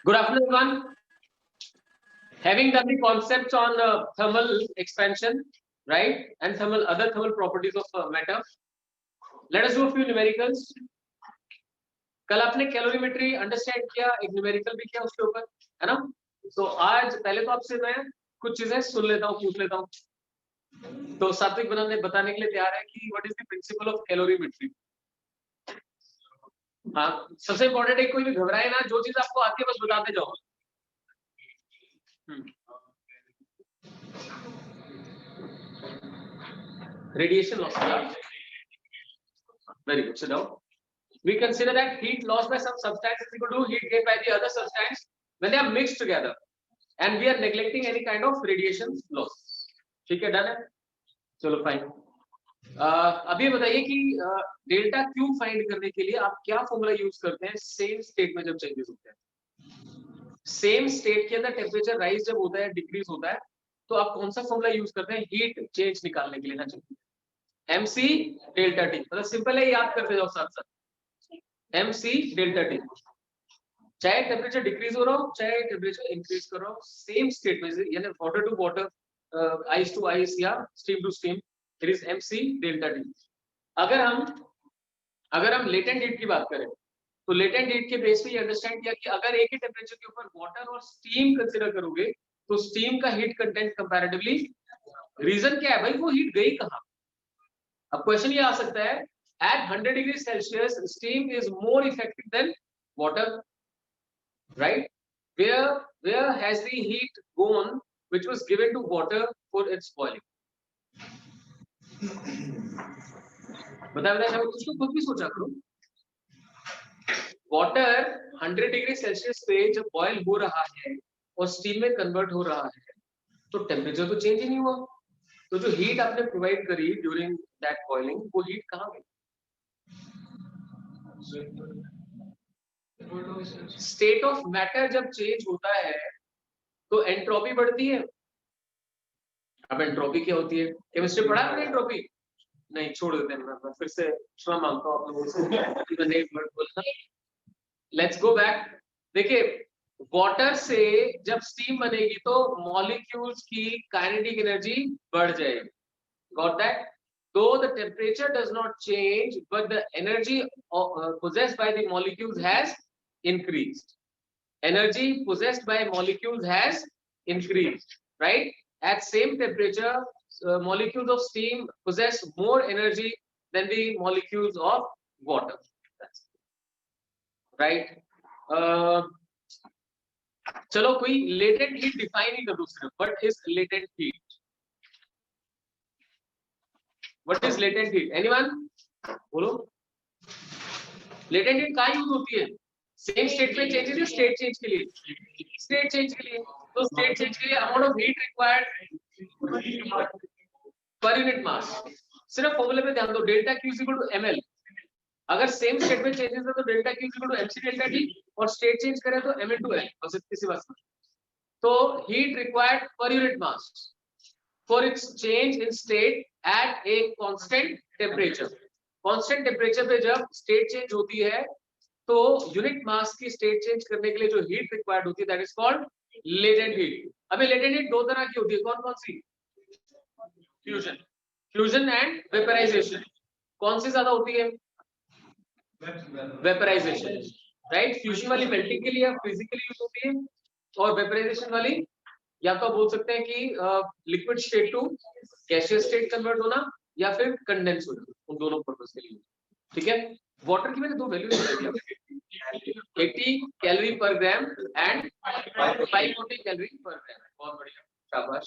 Good afternoon, everyone. Having done the concepts on thermal expansion, right, and other thermal properties of matter, let us do a few numericals. कल आपने calorimetry understand किया, एक numerical भी किया उसके ऊपर, है ना? तो आज पहले तो आपसे मैं कुछ चीजें सुन लेता हूँ, पूछ लेता हूँ। तो सात्विक बताने के लिए तैयार है कि what is the principle of calorimetry. हाँ, सबसे इम्पोर्टेंट है कोई भी घबराए ना, जो चीज आपको आती है बस बताते जाओ। Radiation loss. Very good. Sit down. We consider that heat lost by some substance is equal to heat gained by the other substance when they are mixed together, and we are neglecting any kind of radiation loss. ठीक है, done है? चलो fine. अभी बताइए कि delta Q find करने के लिए आप क्या फॉर्मूला यूज करते हैं सेम स्टेट में जब चेंजेस होते हैं। सेम स्टेट के अंदर टेम्परेचर राइज जब होता है, डिक्रीज होता है, तो आप कौन सा फॉर्मूला यूज करते हैं हीट चेंज निकालने के लिए ना? चाहिए MC डेल्टा टी, मतलब सिंपल है, याद करते जाओ साथ साथ। MC डेल्टा टी, चाहे टेम्परेचर डिक्रीज हो रहा हो चाहे टेम्परेचर इंक्रीज कर रहा हो, सेम स्टेट में, यानी water to water, ice to ice या steam to steam, it is MC delta T. अगर हम लेटेंट हीट की बात करें तो लेटेंट हीट के बेस पे ये अंडरस्टैंड किया कि अगर एक ही टेम्परेचर के ऊपर वाटर और स्टीम कंसीडर करोगे तो स्टीम का हीट कंटेंट कंपैरेटिवली, रीजन क्या है भाई, वो हीट गई कहां? अब क्वेश्चन ये आ सकता है, at 100 degrees Celsius steam is more effective than water, right? Where has the heat gone which was given to water for its boiling? बताया उसको खुद भी सोचा करो। वाटर 100 डिग्री सेल्सियस पे जब बॉयल हो रहा है और स्टीम में कन्वर्ट हो रहा है तो टेम्परेचर तो चेंज ही नहीं हुआ, तो जो हीट आपने प्रोवाइड करी ड्यूरिंग दैट बॉइलिंग, वो हीट कहाँ गई? स्टेट ऑफ मैटर जब चेंज होता है तो एंट्रोपी बढ़ती है। अब एंट्रोपी क्या होती है? केमिस्ट्री पढ़ा है एंट्रोपी? नहीं, छोड़ देते हैं, मैं फिर से क्षमा मांगता हूं आप लोगों से। Let's go back. देखिए, वाटर से जब स्टीम बनेगी तो मॉलिक्यूल्स की काइनेटिक एनर्जी बढ़ जाएगी। Got that? Though the temperature does not change, but the energy possessed by the molecules has increased. Energy possessed by molecules has increased, right? At same temperature, molecules of steam possess more energy than the molecules of water. That's right. चलो कोई latent heat define ही कर दो सिर्फ। What is latent heat? What is latent heat? Anyone? बोलो। latent heat कहाँ use होती है? Same state में चेंजेस या स्टेट चेंज के लिए? स्टेट चेंज के लिए। तो स्टेट चेंज के लिए amount of heat required per unit mass. सिर्फ फॉर्मूले पे ध्यान दो, delta Q is equal to ml। अगर सेम स्टेट में चेंजेस है तो delta Q is equal to mc delta T, और स्टेट चेंज करें तो m into l, बस इतनी सी बात। तो heat required per unit mass for its change in state at a constant temperature. Constant temperature पे जब state change होती है तो यूनिट मास की स्टेट चेंज करने के लिए जो हीट रिक्वायर्ड होती है that is called latent heat. अभी लेटेंट हीट दो तरह की होती है, कौन कौन सी? Fusion and vaporisation. कौन सी ज्यादा होती है? Vaporization, right? फ्यूजन वाली मेल्टिंग के लिए फिजिकली यूज होती है, और वेपराइजेशन वाली या तो बोल सकते हैं कि liquid state to gaseous state convert होना या फिर कंडेंस होना, उन दोनों पर्पस के लिए। ठीक है, वाटर की मैंने दो वैल्यू बता दिया, 80 कैलोरी पर ग्राम एंड 540 कैलोरी पर ग्राम। बहुत बढ़िया, शाबाश।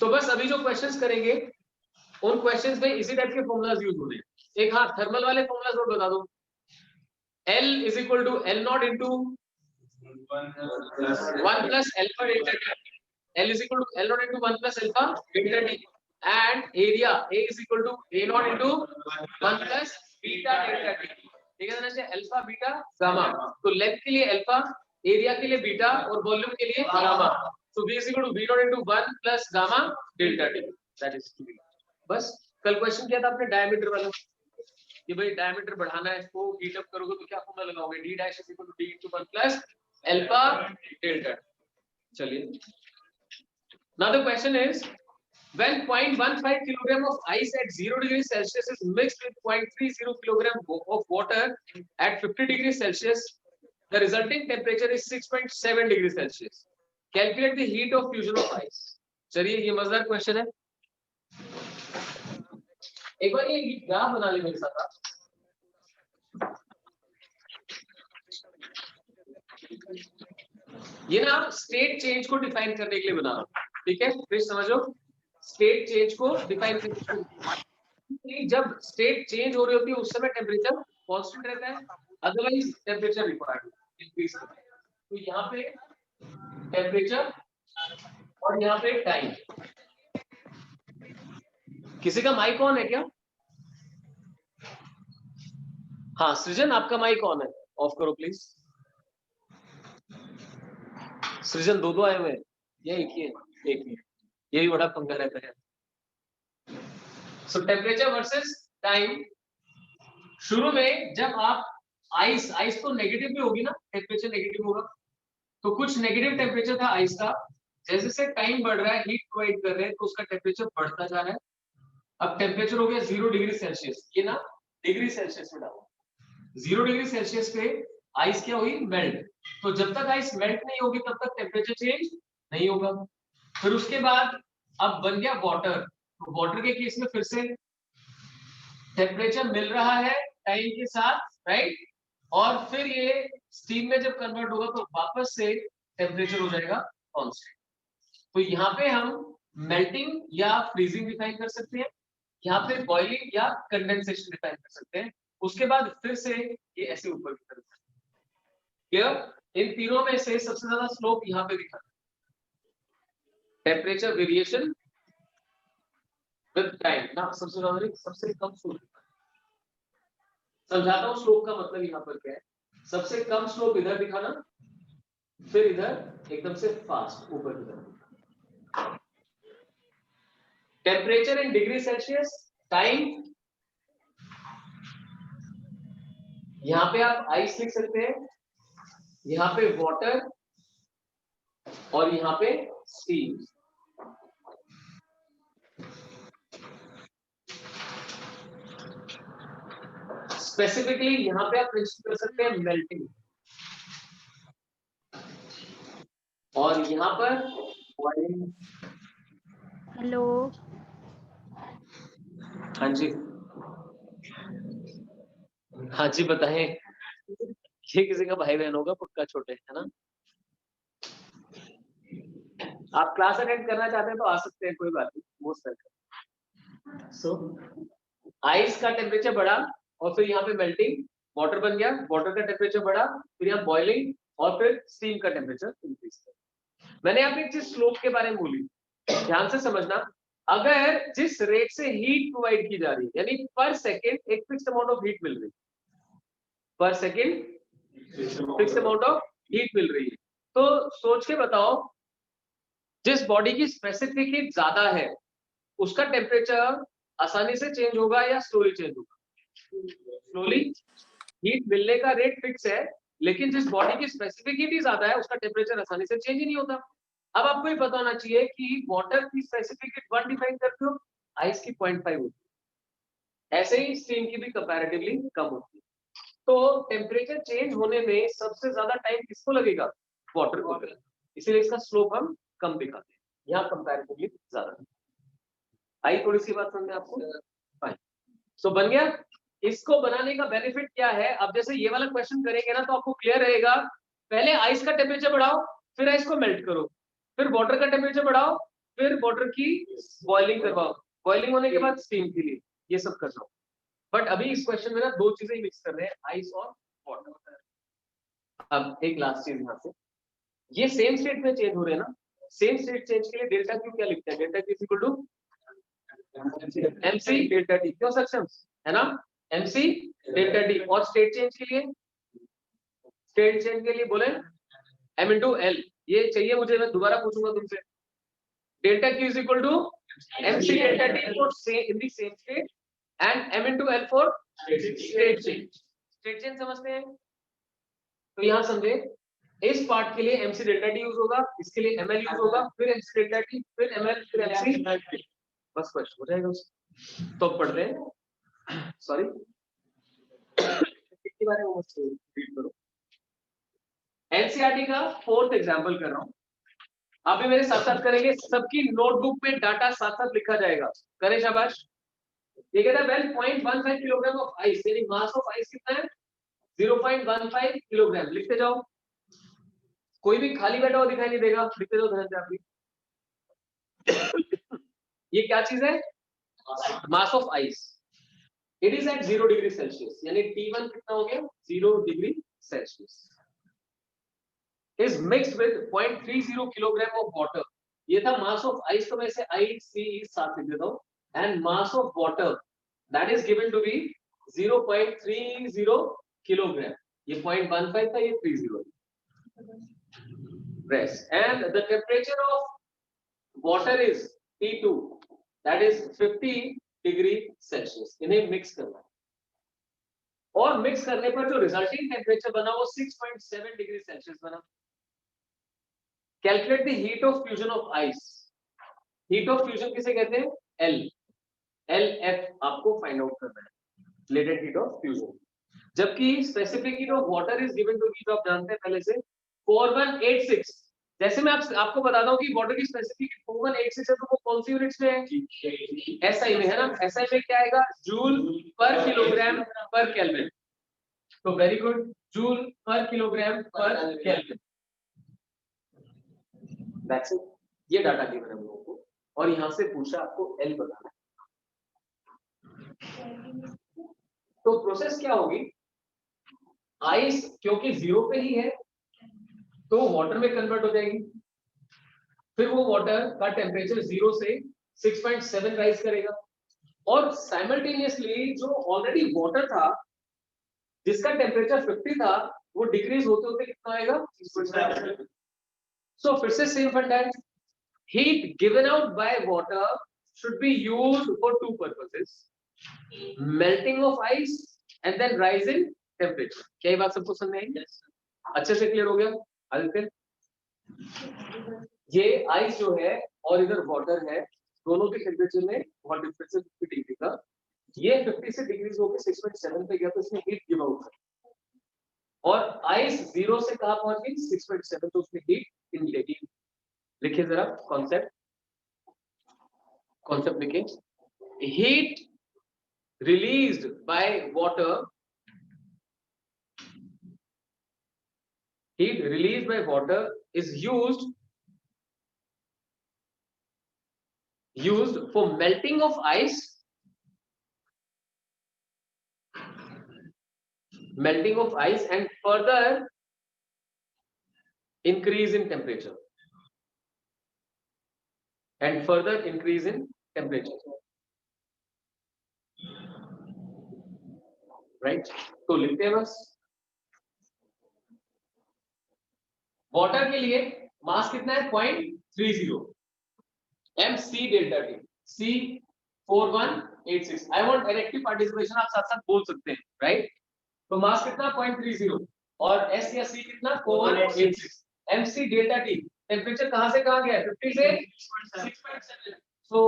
तो बस अभी जो क्वेश्चंस करेंगे उन क्वेश्चंस में इसी टाइप के फॉर्मूलाज यूज होंगे। एक हाँ थर्मल वाले फॉर्मूलाज और बता दो। L is equal to L naught into 1 plus alpha delta T. L is equal to L naught into 1 plus alpha delta T, and area A is equal to A naught into 1 plus beta delta T। ठीक है ना? Alpha beta gamma, तो length के लिए alpha, area के लिए beta और volume के लिए गामा। तो V is equal to V naught into 1 plus gamma delta T, that is to be। बस कल क्वेश्चन किया था आपने डायमीटर वाला कि भाई डायमीटर बढ़ाना है, इसको हीट अप करोगे तो क्या फॉर्मूला लगाओगे? D dash is equal to D into 1 plus alpha delta. चलिए, now the question is, when 0.15 kilogram of ice at 0 degrees Celsius is mixed with 0.30 kilogram of water at 50 degrees Celsius, the resulting temperature is 6.7 degrees Celsius. Calculate the heat of fusion of ice. चलिए, ये मजेदार question है। एक बार ये graph बना ले मेरे साथ। ये ना स्टेट चेंज को डिफाइन करने के लिए बना रहा हूं, ठीक है? फिर समझो, स्टेट चेंज को डिफाइन करने, जब स्टेट चेंज हो रही होती है उस समय टेम्परेचर कांस्टेंट रहता है, अदरवाइज टेम्परेचर रिक्वायर्ड इंक्रीज करता है। तो यहाँ पे टेम्परेचर और यहाँ पे टाइम। किसी का माइक ऑन है क्या? हाँ सृजन, आपका माइक ऑन है, ऑफ करो प्लीज। सृजन दो आए हुए हैं या एक ही है? एक ही है, ये भी बड़ा पंगा रहता है। सो टेम्परेचर वर्सेस टाइम। शुरू में जब आप आइस तो नेगेटिव भी होगी ना, टेम्परेचर नेगेटिव होगा, तो कुछ नेगेटिव टेम्परेचर था आइस का। जैसे जैसे टाइम बढ़ रहा है, हीट प्रोवाइड कर रहे हैं, तो उसका टेम्परेचर बढ़ता जा रहा है। अब टेम्परेचर हो गया 0 डिग्री सेल्सियस, ये ना डिग्री सेल्सियस में डालो। 0 डिग्री सेल्सियस पे आइस क्या हुई? मेल्ट। तो जब तक आइस मेल्ट नहीं होगी तब तक टेम्परेचर चेंज नहीं होगा। फिर उसके बाद अब बन गया वाटर। तो वाटर के केस में फिर से टेम्परेचर मिल रहा है टाइम के साथ, राइट? और फिर ये स्टीम में जब कन्वर्ट होगा तो वापस से टेम्परेचर हो जाएगा कांस्टेंट। तो यहाँ पे हम मेल्टिंग या फ्रीजिंग डिफाइन कर सकते हैं, यहाँ पे बॉइलिंग या कंडेंसेशन डिफाइन कर सकते हैं। उसके बाद फिर से ये ऐसे ऊपर की तरफ। क्लियर? इन तीनों में से सबसे ज्यादा स्लोप यहाँ पे दिखा, टेम्परेचर वेरिएशन विद टाइम ना, सबसे ज्यादा सबसे कम स्लोप। समझाता हूँ स्लोप का मतलब यहाँ पर क्या है। सबसे कम स्लोप इधर दिखाना, फिर इधर एकदम से फास्ट ऊपर की तरफ। Temperature in degree Celsius, time, यहाँ पे आप आइस लिख सकते हैं, यहाँ पे वाटर और यहाँ पे स्टीम। स्पेसिफिकली यहाँ पे आप मेंशन कर सकते हैं मेल्टिंग, और यहाँ पर बॉइलिंग। हेलो, हाँ जी, हाँ जी बताएं। ये किसी का भाई बहन होगा पक्का, छोटे है ना? आप क्लास अटेंड करना चाहते हैं तो आ सकते हैं, कोई बात नहीं, मोस्ट वेलकम। सो आइस का टेम्परेचर बढ़ा और फिर यहाँ पे मेल्टिंग, वाटर बन गया, वाटर का टेम्परेचर बढ़ा, फिर यहाँ बॉइलिंग और फिर स्टीम का टेम्परेचर इंक्रीज किया। मैंने आपको एक चीज स्लोप के बारे में बोली, ध्यान से समझना। अगर जिस रेट से हीट प्रोवाइड की जा रही है, यानी पर सेकेंड एक फिक्स्ड अमाउंट ऑफ हीट मिल रही है, पर second fixed amount of heat मिल रही है, तो सोच के बताओ, जिस बॉडी की स्पेसिफिक हीट ज्यादा है उसका टेम्परेचर आसानी से चेंज होगा या स्लोली चेंज होगा? स्लोली। हीट मिलने का रेट फिक्स है, लेकिन जिस बॉडी की स्पेसिफिक हीट ज्यादा है उसका टेम्परेचर आसानी से चेंज ही नहीं होता। अब आपको ये पता होना चाहिए कि वाटर की स्पेसिफिक हीट 1 डिफाइन करते हो, आइस की 0.5 होती है, ऐसे ही स्टीम की भी कंपैरेटिवली कम होती है। तो टेम्परेचर चेंज होने में सबसे ज्यादा टाइम किसको लगेगा? वाटर को लगेगा, इसीलिए इसका स्लोप हम कम दिखाते हैं, यहाँ कंपैरेटिवली ज्यादा। आई थोड़ी सी बात समझ में आपको? फाइन। सो बन गया। इसको बनाने का बेनिफिट क्या है? अब जैसे ये वाला क्वेश्चन करेंगे ना तो आपको क्लियर रहेगा, पहले आइस का टेम्परेचर बढ़ाओ, फिर आइस को मेल्ट करो, फिर वाटर का टेम्परेचर बढ़ाओ, फिर वाटर की बॉइलिंग करवाओ, बॉइलिंग होने के बाद स्टीम के लिए ये सब कर जाओ। बट अभी इस क्वेश्चन में ना दो चीजें ही मिक्स कर रहे हैं, आइस और वाटर। अब एक लास्ट चीज यहाँ से, ये सेम स्टेट में चेंज हो रहे हैं ना, सेम स्टेट चेंज के लिए डेल्टा क्यू क्या लिखते हैं? Delta Q is equal to MC delta T, क्यों सक्षम है ना? MC delta T. और स्टेट चेंज के लिए, स्टेट चेंज के लिए बोले M इंटू एल। ये चाहिए मुझे, मैं दोबारा पूछूंगा तुमसे। Delta Q is equal to MC delta T for in the same state and M into L for state change. State change समझते हैं? तो यहां समझे, इस पार्ट के लिए mc डेल्टा टी यूज होगा, इसके लिए ml यूज होगा, फिर mc डेल्टा टी, फिर ml, फिर mc, बस कुछ हो जाएगा उसको। तो पढ़ते हैं, सॉरी कितनी बार वो मत रीड करो। एनसीईआरटी का 4th एग्जांपल कर रहा हूं, आप भी मेरे साथ साथ करेंगे, सबकी नोटबुक में डाटा साथ साथ लिखा जाएगा, करें शाबाश। ये कहता है वेल 0.15 किलोग्राम ऑफ आइस, यानी मास ऑफ आइस कितना है 0.15 किलोग्राम, लिखते जाओ, कोई भी खाली बैठा हुआ दिखाई नहीं देगा, लिखते जाओ ध्यान से आप भी। ये क्या चीज है, mass of ice, it is at 0 degree Celsius, यानी T1 कितना हो गया 0 degree Celsius, is mixed with 0.30 kilogram of water, ये था मास ऑफ आइस, तो मैं इसे ICE साथ लिख देता हूं, and mass of water that is given to be 0.30 kilogram, ये 0.15 था, ये 30 press, and the temperature of water is T2, that is 50 degree Celsius, इन्हें मिक्स करना है, और मिक्स करने पर जो रिजल्टिंग टेम्परेचर बना वो 6.7 डिग्री सेल्सियस बना। Calculate the heat of fusion of ice, heat of fusion किसे कहते हैं, LF आपको फाइंड आउट करना है, लेटेंट हीट ऑफ फ्यूजन, जबकि specific heat of water is given to be, जो आप जानते हैं पहले से 4186, जैसे मैं आपको बताता हूँ कि वाटर की स्पेसिफिक 4186 है, तो वो कौन सी यूनिट्स में है, एसआई में है ना, एसआई में क्या आएगा, जूल पर किलोग्राम पर केल्विन, तो वेरी गुड, जूल पर किलोग्राम पर केल्विन, दैट्स इट, ये डाटा गिवन है हम लोगों को, और यहां से पूछा आपको एल बताना है, तो प्रोसेस क्या होगी, आइस क्योंकि 0 पे ही है तो वाटर में कन्वर्ट हो जाएगी, फिर वो वाटर का टेम्परेचर 0 से 6.7 राइज करेगा, और साइमल्टेनियसली जो ऑलरेडी वाटर था जिसका टेम्परेचर 50 था, वो डिक्रीज होते होते कितना आएगा 6.7। सो फिर से सेम फंडा है, heat given out by water should be used for two purposes, melting of ice and then rise in temperature. क्या ये बात सबको समझ में आई, अच्छे से क्लियर हो गया आदित्य? ये आइस जो है और इधर वाटर है, दोनों के टेम्परेचर में बहुत डिफरेंस है 50 डिग्री का, ये 50 से डिग्रीज होकर 6.7 पे गया तो इसमें हीट गिव आउट है, और आइस 0 से कहां पहुंच गई 6.7, तो उसमें हीट इन लेगी। लिखिए जरा कॉन्सेप्ट, कॉन्सेप्ट लिखिए, heat released by water, heat released by water is used for melting of ice, and further increase in temperature, right? तो लिखते हैं बस, वाटर के लिए मास कितना है 0.30, mc delta T C4186, I want active participation, आप साथ साथ बोल सकते हैं, राइट? तो मास कितना 0.30 और s या c कितना 4186, mc डेल्टा टी, टेम्परेचर कहां से कहां गया 50 से 6.7, so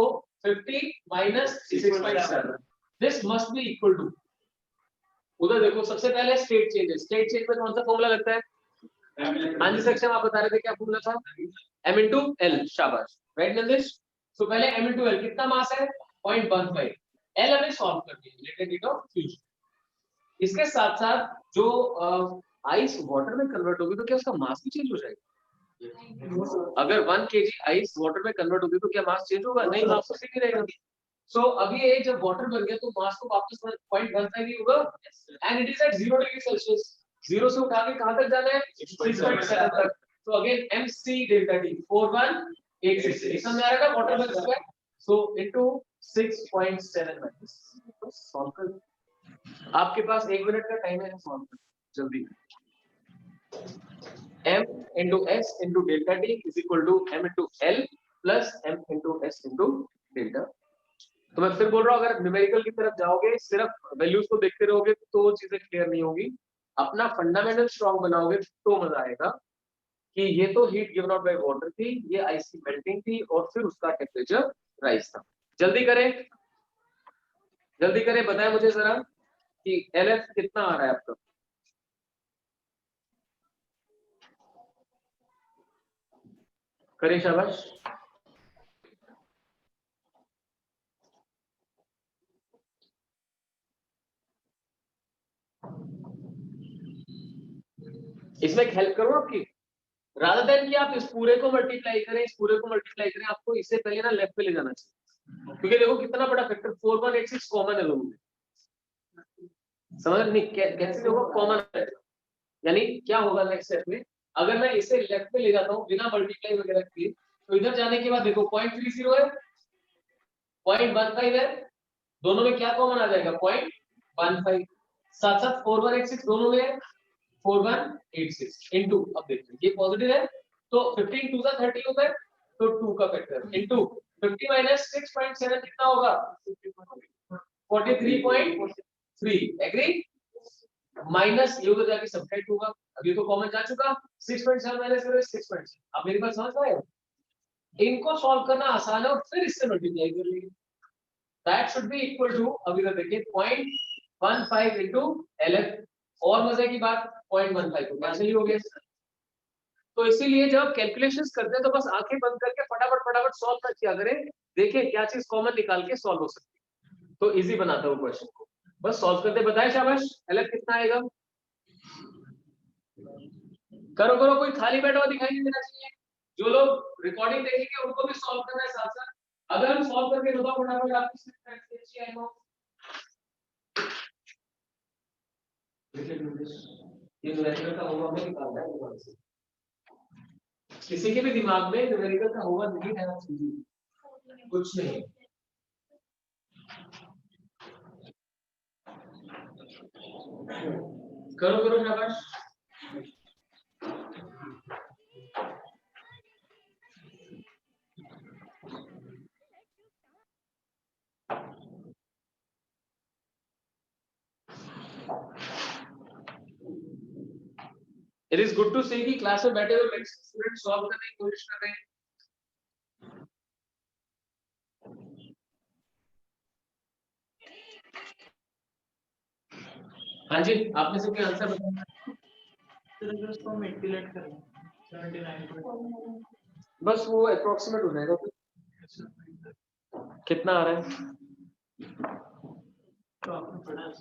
50 minus 6.7, this must be equal to, उधर देखो सबसे पहले स्टेट चेंज है, स्टेट चेंज में कौन सा फॉर्मूला लगता है, हाँ जी सेक्शन आप बता रहे थे क्या फॉर्मूला था, m into l, शाबाश, राइट नंदिश? सो पहले m into l कितना मास है 0.15, l हमें सॉल्व करनी है, रिलेटेड हीट ऑफ फ्यूजन, इसके साथ साथ जो आइस वाटर में कन्वर्ट होगी तो क्या उसका मास भी चेंज हो जाएगा, अगर 1 kg आइस वाटर में कन्वर्ट होगी तो क्या मास चेंज होगा, नहीं, मास तो सेम ही रहेगा। सो अभी ये जब वाटर बन गया तो मास को वापस 0.15 ही होगा, and it is at 0 degree Celsius, 0 से उठा के कहां तक जाना है 6.7 तक, तो अगेन mc डेल्टा टी 4186, समझ आ रहा है वाटर बन चुका है, सो इनटू 6.7 माइनस, तो सॉल्व कर, आपके पास 1 मिनट का टाइम है, सॉल्व कर जल्दी, m into s into delta t is equal to m into l plus m into s into delta। तो मैं फिर बोल रहा हूँ, अगर न्यूमेरिकल की तरफ जाओगे सिर्फ वैल्यूज को देखते रहोगे तो चीजें क्लियर नहीं होगी, अपना फंडामेंटल स्ट्रांग बनाओगे तो मजा आएगा। कि ये तो heat given out by water थी, ये आइस की मेल्टिंग थी और फिर उसका टेम्परेचर राइज था। जल्दी करें जल्दी करें, बताएं मुझे जरा कि LF कितना आ रहा है आपका। करें शाबाश। इसमें एक हेल्प करूं आपकी, रादर देन कि आप इस पूरे को मल्टीप्लाई करें, इस पूरे को मल्टीप्लाई करें, आपको इससे पहले ना लेफ्ट पे ले जाना चाहिए, क्योंकि देखो कितना बड़ा फैक्टर 4186 कॉमन है दोनों में। समझ नहीं कैसे होगा कॉमन है, यानी क्या होगा नेक्स्ट स्टेप में, अगर मैं इसे लेफ्ट पे ले जाता हूं बिना मल्टीप्लाई वगैरह किए, तो इधर जाने के बाद देखो 0.30 है, 0.15 है, दोनों में क्या कॉमन आ जाएगा 0.15, साथ साथ 4186 दोनों में 4186 इनटू, अब देखते हैं ये पॉजिटिव है तो 15 2 30 होता है, तो 2 का फैक्टर इनटू 50 माइनस 6.7 कितना होगा 43.3, एग्री, माइनस ये उधर जाके सब्ट्रैक्ट होगा, अभी तो कॉमन जा चुका 6.7 माइनस करो 6.7, अब मेरी बात समझ पाए, इनको सॉल्व करना आसान है और फिर इससे मल्टीप्लाई कर लेंगे, that should be equal to, अभी तो देखिए 0.15 इनटू LF, और मजे की बात 0.15 तो कैंसिल ही हो गया, तो इसीलिए जब कैलकुलेशंस करते हैं तो बस आंखें बंद करके फटाफट सॉल्व मत किया करें, देखिए क्या चीज कॉमन निकाल के सॉल्व हो सकती है, तो इजी बनाता हूँ क्वेश्चन को, बस सॉल्व करते बताए शाबाश। LF कितना आएगा, करो करो, कोई खाली बैठा हुआ दिखाई नहीं देना चाहिए, जो लोग रिकॉर्डिंग देखेंगे उनको भी सॉल्व करना है साथ साथ, अगर हम सॉल्व करके बताओ फटाफट आपकी स्क्रीन पे अच्छी आएगा, ये न्यूमेरिकल का होगा हमें निकालना है दिमाग से, किसी के भी दिमाग में न्यूमेरिकल का होगा नहीं है कुछ नहीं, करो करो शाबाश। It is good to see कि क्लास में बैठे हुए स्टूडेंट सॉल्व करने की कोशिश कर रहे हैं। हाँ जी, आपने से कोई आंसर बताया? उसको हम एस्टिमेट करें 79, बस वो अप्रोक्सीमेट हो जाएगा, कितना आ रहा है तो आपने पढ़ा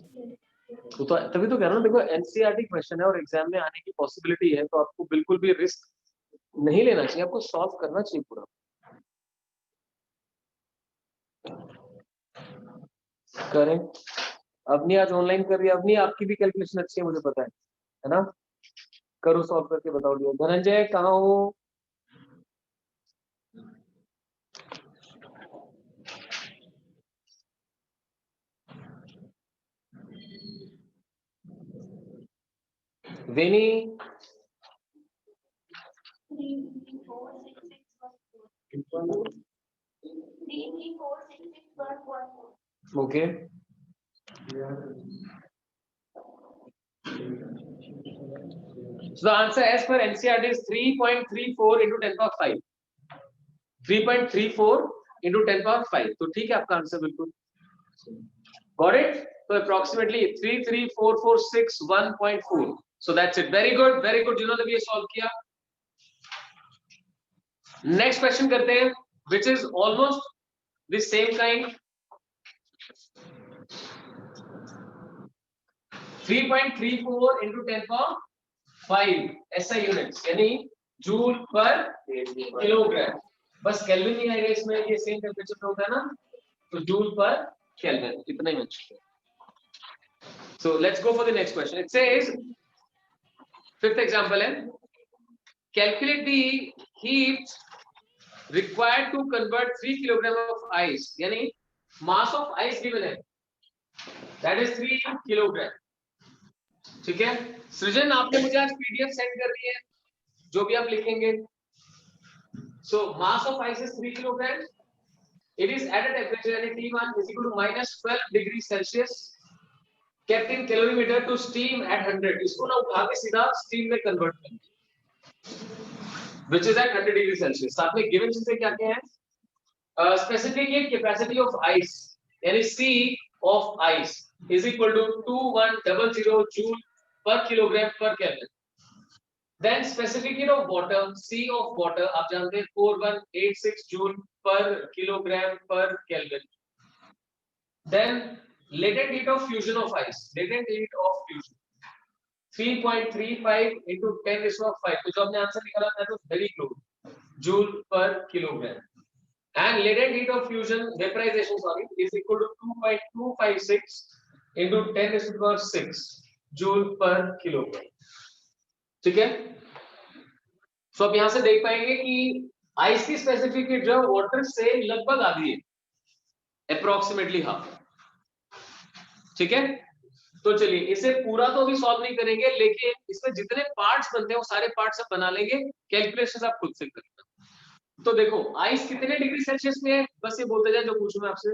तो तभी तो कह रहा हूँ, देखो NCERT क्वेश्चन है और एग्जाम में आने की पॉसिबिलिटी है, तो आपको बिल्कुल भी रिस्क नहीं लेना चाहिए, आपको सॉल्व करना चाहिए पूरा। करें, अपनी आज ऑनलाइन कर रही है, अपनी आपकी भी कैलकुलेशन अच्छी है मुझे पता है ना, करो सॉल्व करके बताओ। लियो धनंजय कहाँ हो, वेनी, okay, so the answer as per NCERT is 3.34 into 10 power 5, 3.34 into 10 power 5, तो ठीक है आपका आंसर बिल्कुल, got it, तो approximately 33446 so that's it, very good जिन्होंने भी ये सॉल्व किया। नेक्स्ट क्वेश्चन करते हैं which is almost the same kind, 3.34 into 10 power 5 SI units यानी जूल पर किलोग्राम, बस केल्विन नहीं आएगा इसमें, ये सेम टेम्परेचर पे होता है ना, तो जूल पर केल्विन इतना ही mention है। So let's go for the next question. It says, fifth example है, calculate the heat required to convert 3 kilogram of ice, यानी mass of ice given है, that is 3 kilogram, ठीक है। सृजन आपने मुझे आज PDF सेंड कर दी है, जो भी आप लिखेंगे। So mass of ice is 3 kilogram. It is at a temperature यानी T1 is equal to -12 degrees Celsius. Kept in calorimeter to steam at 100. इसको ना उठा के सीधा steam में convert करेंगे। which is at 100 degree Celsius. साथ में गिवन चीजें क्या क्या है? Specific heat capacity of ice यानी C of ice is equal to 2100 joule per kilogram per Kelvin. Then specific heat of water, C of water आप जानते हैं 4186 joule per kilogram per Kelvin. Then latent heat of fusion of ice, latent heat of fusion 3.35 into 10⁵. तो जो हमने answer निकाला था तो very close, joule per kilogram. And latent heat of fusion vaporization is equal to 2.256 into 10⁶ joule per kilogram. ठीक है? तो अब यहां से देख पाएंगे कि आइस की स्पेसिफिक हीट जो वाटर से लगभग आधी है, अप्रोक्सीमेटली हाफ। ठीक है? तो चलिए इसे पूरा तो अभी सॉल्व नहीं करेंगे, लेकिन इसमें जितने पार्ट्स बनते हैं वो सारे पार्ट्स आप बना लेंगे, कैलकुलेशंस आप खुद से करेंगे। तो देखो आइस कितने डिग्री सेल्सियस में है, बस ये बोलते जाए जो पूछूं मैं आपसे।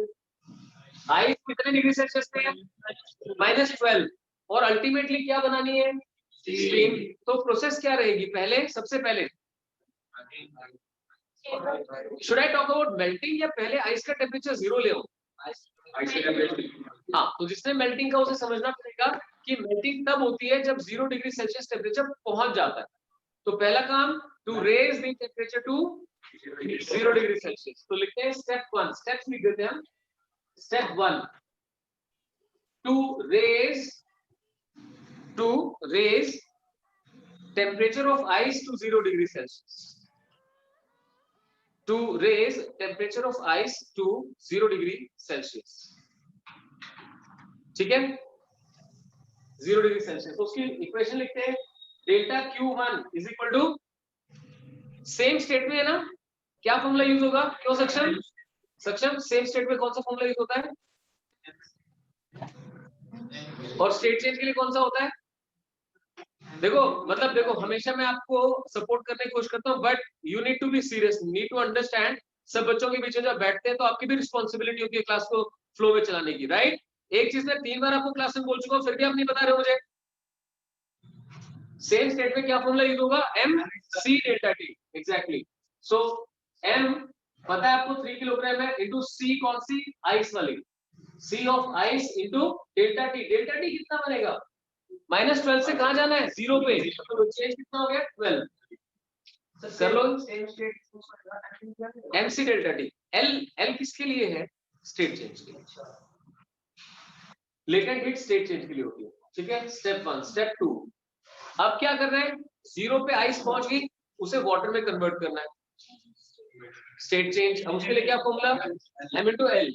आइस कितने डिग्री सेल्सियस में है? -12। और अल्टीमेटली क्या बनानी है? स्टीम। तो प्रोसेस क्या रहेगी? पहले सबसे पहले should I talk about melting या पहले आइस का टेम्परेचर 0 ले आओ? हाँ, तो जिसने मेल्टिंग का उसे समझना पड़ेगा कि मेल्टिंग तब होती है जब 0 डिग्री सेल्सियस टेम्परेचर पहुंच जाता है। तो पहला काम to raise the temperature to 0 degree Celsius. तो लिखते हैं स्टेप 1, स्टेप्स लिख देते हैं। Step 1 to raise temperature of ice to 0 degree Celsius. To raise temperature of ice to 0 degree Celsius. ठीक है, 0 डिग्री सेल्सियस। तो उसकी इक्वेशन लिखते हैं delta Q1 is equal to, same state में है ना, क्या फॉर्मूला यूज होगा? क्यों सक्षम? सक्षम सेम स्टेट में कौन सा फॉर्मूला यूज होता है? और स्टेट चेंज के लिए कौन सा होता है? देखो मतलब देखो, हमेशा मैं आपको सपोर्ट करने की कोशिश करता हूं, but you need to be serious, need to understand. सब बच्चों के बीच में जब बैठते हैं तो आपकी भी रिस्पॉन्सिबिलिटी होती है क्लास को फ्लो में चलाने की, राइट? एक चीज मैं 3 बार आपको क्लास में बोल चुका हूं, फिर भी आप नहीं बता रहे हो मुझे। सेम स्टेट में क्या फॉर्मूला यूज होगा? MC delta T। एग्जैक्टली। सो M पता है आपको 3 किलोग्राम है, इंटू C कौन सी? आइस वाली, C of ice into delta T। Delta T कितना बनेगा? -12 से कहां जाना है? 0 पे। तो चेंज कितना हो गया? 12। कर लो same state MC delta T। L किसके लिए है? स्टेट चेंज के लिए। लेटेंट हीट स्टेट चेंज के लिए होती है। ठीक है, स्टेप 1। स्टेप 2 अब क्या कर रहे हैं? 0 पे आइस पहुंच गई, उसे वाटर में कन्वर्ट करना है, स्टेट चेंज। अब उसके लिए क्या फॉर्मूला? M into L।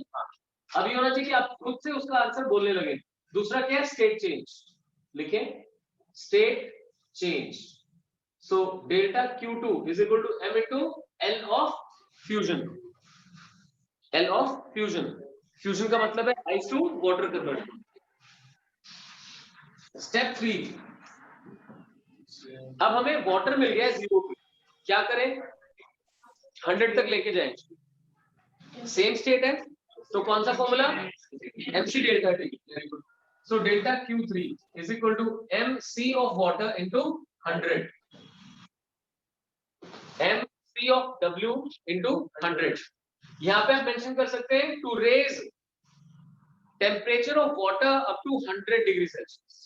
अब ये होना चाहिए कि आप खुद से उसका आंसर बोलने लगे। दूसरा क्या है? State change. लिखें state change. So delta Q2 is equal to M into L of fusion. L of fusion, fusion का मतलब है ice to water conversion. Step 3 अब हमें वाटर मिल गया है 0 पे, क्या करें? 100 तक लेके जाएं। सेम स्टेट है तो कौन सा formula? MC delta T। So delta Q3 is equal to MC of water into 100, MC of W into 100। यहाँ पे आप मेंशन कर सकते हैं to raise temperature of water up to 100 degree Celsius.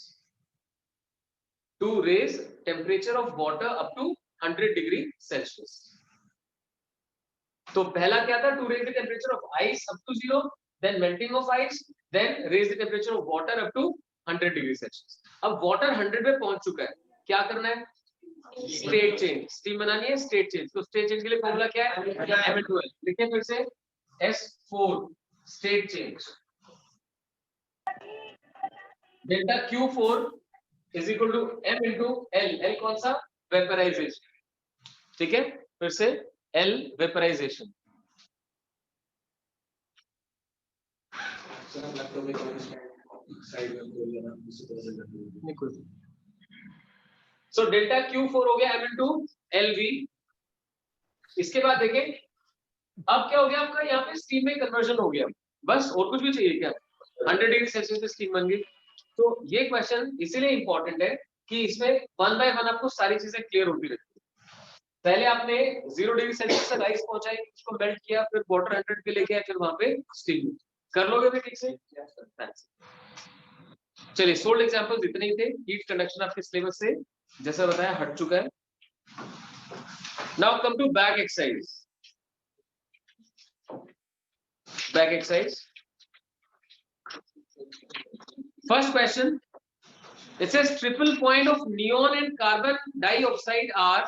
To raise temperature of water up to 100 degree Celsius। तो पहला क्या था? To raise the temperature of ice up to 0, then melting of ice, then raise the temperature of water up to 100 degree Celsius। अब water 100 पे पहुंच चुका है, क्या करना है? स्टेट चेंज, स्टीम बनानी है, स्टेट चेंज। तो स्टेट चेंज के लिए फॉर्मूला क्या है? M into L। लिखिए फिर से S4 state change. Delta Q4 is equal to M into L। L कौन सा? वेपराइजेशन। ठीक है, फिर से L vaporisation. So delta Q4 हो गया M into LV। इसके बाद देखें अब क्या हो गया आपका? यहाँ पे स्टीम में कन्वर्जन हो गया, बस। और कुछ भी चाहिए क्या? 100 डिग्री सेल्सियस पे स्टीम बन गई। तो ये क्वेश्चन इसीलिए इंपॉर्टेंट है कि इसमें 1 by 1 आपको सारी चीजें क्लियर होती रहती है। पहले आपने 0 डिग्री सेल्सियस तक आइस पहुंचाई, उसको मेल्ट किया, फिर वाटर 100 पे लेके आए, फिर वहां पे स्टीम कर लोगे भी ठीक से। चलिए सोल्ड एग्जांपल्स इतने ही थे। हीट कंडक्शन आपके सिलेबस से जैसा बताया हट चुका है। Now come to back exercise. Back exercise first question, it says triple point of neon and carbon dioxide are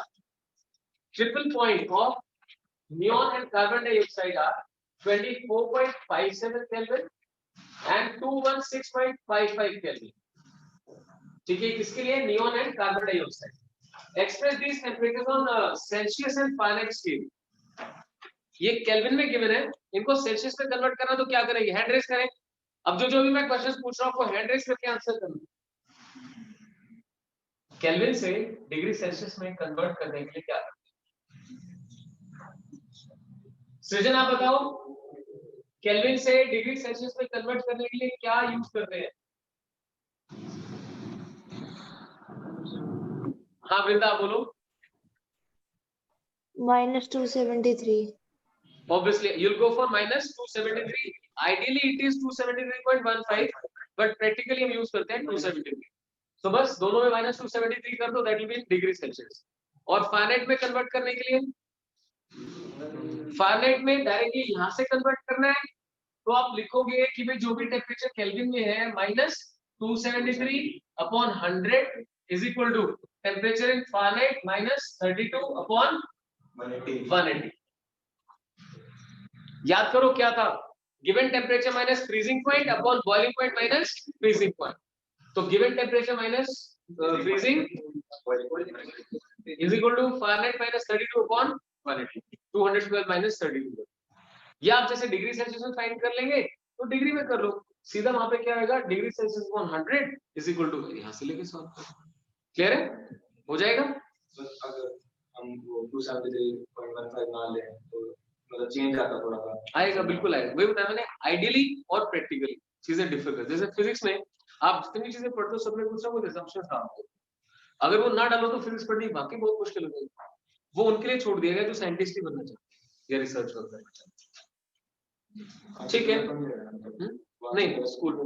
triple point of neon and carbon dioxide are 24.57 Kelvin and 216.55 Kelvin. ठीक है, किसके लिए? Neon and carbon dioxide. Express this temperatures on Celsius and Fahrenheit scale. ये kelvin में given है, इनको Celsius में convert करना तो क्या करेंगे? हैंड रेज करें। अब जो भी मैं क्वेश्चंस पूछ रहा हूं आपको हैंड रेज करके आंसर करना। केल्विन से डिग्री सेल्सियस में कन्वर्ट करने के लिए क्या करते हैं? सृजन आप बताओ, केल्विन से डिग्री सेल्सियस में कन्वर्ट करने के लिए क्या यूज करते हैं? हाँ वृंदा बोलो। -273. Obviously you'll go for -273. Ideally it is 273.15 but practically हम यूज करते हैं 273। तो बस दोनों में -273 कर दो, that will be degree Celsius. और फारेनहाइट में कन्वर्ट करने के लिए, फारेनहाइट में डायरेक्टली यहां से कन्वर्ट करना है तो आप लिखोगे कि भाई जो भी टेम्परेचर केल्विन में है -273 upon 100 is equal to temperature in Fahrenheit -32 upon 180। याद करो क्या था? Given temperature minus freezing point upon boiling point minus freezing point. तो given temperature minus freezing is equal to Fahrenheit -32 upon 180, 212 -32। या आप जैसे डिग्री सेल्सियस में फाइंड कर लेंगे तो डिग्री में कर लो, सीधा वहां पे क्या आएगा? Degree Celsius upon 100 is equal to, यहां से लेके सॉल्व करो। क्लियर है? हो जाएगा। अगर हम वो 273.15 ना लें तो मतलब चेंज आता थोड़ा सा आएगा, बिल्कुल आएगा। वही बताया मैंने, आइडियली और प्रैक्टिकली चीजें डिफर करती है। जैसे फिजिक्स में आप जितनी चीजें पढ़ते हो सब में कुछ ना कुछ assumptions डालते हो, अगर वो ना डालो तो फिजिक्स पढ़नी बाकी बहुत मुश्किल हो जाएगी। वो उनके लिए छोड़ दिया गया जो साइंटिस्ट ही बनना चाहते हैं या रिसर्च करना चाहते हैं। ठीक है? नहीं स्कूल में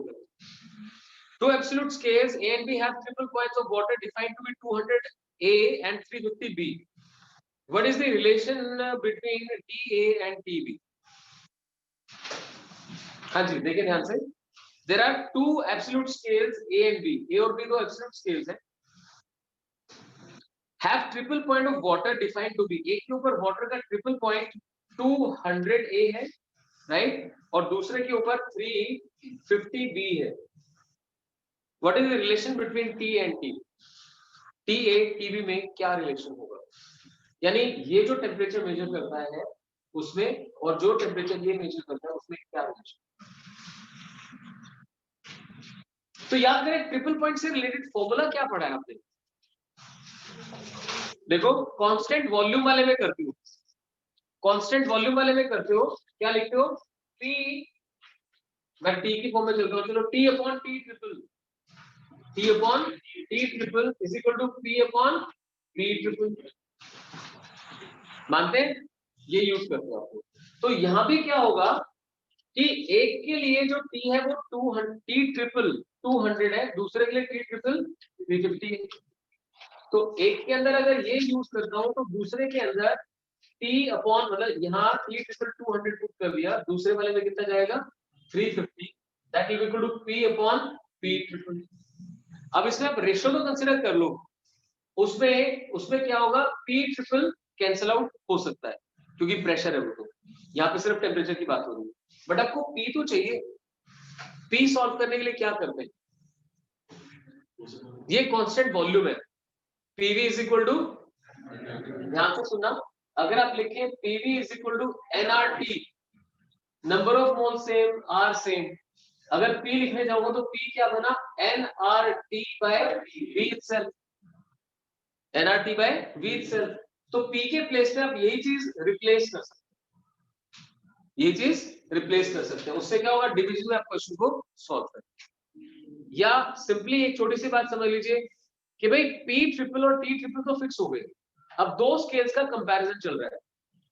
two absolute scales A and B have triple points of water defined to be 200 A and 350 B. What is the relation between TA and TB? हाँ जी देखिए ध्यान से, there are two absolute scales A and B. A और B दो absolute scales हैं, have triple point of water defined to be, एक के ऊपर water का triple point 200 A है, right? और दूसरे के ऊपर 350 B है। What is the relation between T and T? TA TB में क्या रिलेशन होगा? यानी ये जो टेम्परेचर मेजर करता है उसमें और जो टेम्परेचर ये मेजर करता है उसमें क्या रिलेशन? तो याद करें ट्रिपल पॉइंट से रिलेटेड फॉर्मूला क्या पढ़ा है आपने? देखो कांस्टेंट वॉल्यूम वाले में करते हो, कांस्टेंट वॉल्यूम वाले में करते हो क्या लिखते हो? P, मैं T की फॉर्म में चलता हूं, चलो T upon T triple, T upon T triple is equal to P upon P triple. मानते हैं? ये यूज करते हो आपको। तो यहाँ भी क्या होगा कि एक के लिए जो T है वो 200 T ट्रिपल 200 है, दूसरे के लिए T ट्रिपल 350 है। तो एक के अंदर अगर ये यूज करता हूं तो दूसरे के अंदर T अपॉन मतलब यहाँ T ट्रिपल 200 पुट कर दिया, दूसरे वाले में कितना जाएगा? 350, that is equal to P upon P triple. अब इसमें आप रेशियो तो कंसीडर कर लो, उसमें क्या होगा? P ट्रिपल कैंसिल आउट हो सकता है क्योंकि प्रेशर है वो, तो यहाँ पे सिर्फ टेम्परेचर की बात हो रही है, बट आपको P तो चाहिए। P सॉल्व करने के लिए क्या करते हैं? ये कांस्टेंट वॉल्यूम है, PV इज इक्वल टू, ध्यान से सुनना, अगर आप लिखें PV is equal to nRT, number of mole same, R same, अगर P लिखने जाऊंगा तो P क्या बना? nRT by V itself, nRT by V itself। तो P के प्लेस में आप यही चीज रिप्लेस कर सकते हैं, उससे क्या होगा? डिवीजन में आप क्वेश्चन को सॉल्व करें। या सिंपली एक छोटी सी बात समझ लीजिए कि भाई P ट्रिपल और T ट्रिपल तो फिक्स हो गए, अब दो स्केल्स का कंपैरिजन चल रहा है,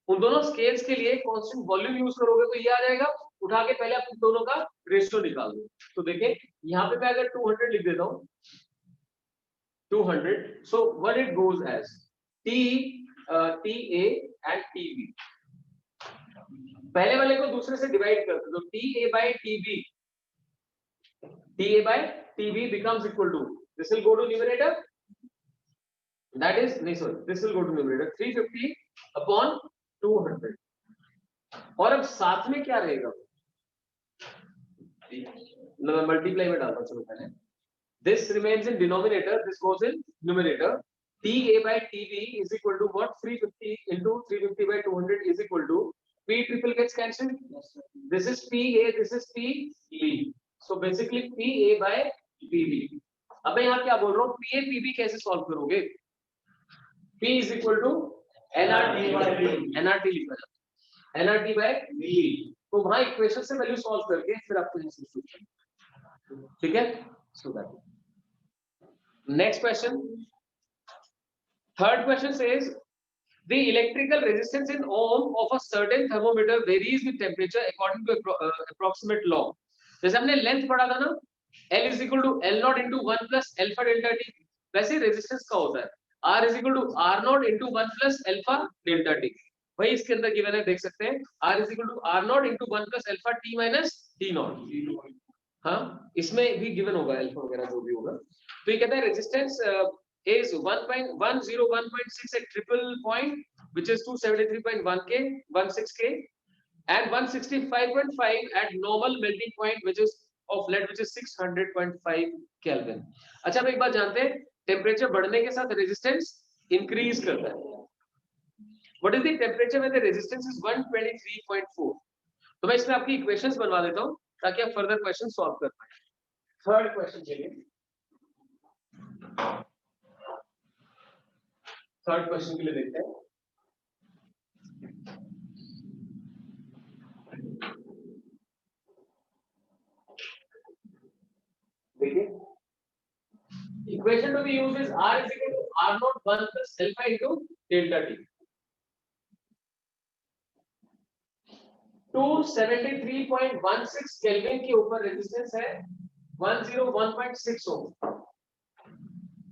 उन दोनों स्केल्स के लिए कांस्टेंट वॉल्यूम यूज करोगे तो ये आ जाएगा, उठा के पहले आप उन दोनों का रेशियो निकाल दो। तो देखिए यहाँ पे मैं अगर 200 लिख देता हूँ, 200, so what it goes as TA and TB। पहले वाले को दूसरे से डिवाइड करते तो TA by TB becomes equal to, this will go to numerator, that is this will go to numerator 350 upon 200। और अब साथ में क्या रहेगा, मल्टीप्लाई में डालता चलो पहले, this remains in denominator, this goes in numerator, TA by TB is equal to what, 350 into 350 by 200 is equal to P triple gets cancelled, this is PA, this is PB, so basically PA by PB। अब मैं यहाँ क्या बोल रहा हूँ, PA PB कैसे solve करोगे, P is equal to NRT by B, NRT लिखा जाता है, NRT by B, तो वहां इक्वेशन से वैल्यू सॉल्व करके फिर आपको ये सॉल्व, ठीक है। So that next question, third question says the electrical resistance in ohm of a certain thermometer varies with temperature according to approximate law। जैसे हमने लेंथ पढ़ा था ना, L is equal to L naught into 1 plus alpha delta T, वैसे resistance का होता है R is equal to R naught into 1 plus alpha delta T, वही इसके अंदर गिवन है, देख सकते हैं R is equal to R naught into 1 plus alpha T minus T naught, हाँ इसमें भी गिवन होगा अल्फा वगैरह जो भी होगा। तो ये कहता है resistance is 101.6 at triple point, which is 273.1 K 16 K, and 165.5 at normal melting point, which is of lead, which is 600.5 Kelvin। अच्छा, अब एक बात जानते हैं, टेम्परेचर बढ़ने के साथ रेजिस्टेंस इंक्रीज करता है। What is the temperature when the resistance is 123.4? तो मैं इसमें आपकी इक्वेशंस बनवा देता हूँ ताकि आप फर्दर क्वेश्चन सॉल्व कर पाए। थर्ड क्वेश्चन चलिए, थर्ड क्वेश्चन के लिए देखते हैं। देखिए equation to be used is R is equal to R naught 1 plus alpha into delta T। 273.16 kelvin के ऊपर रेजिस्टेंस है 101.6 ओम,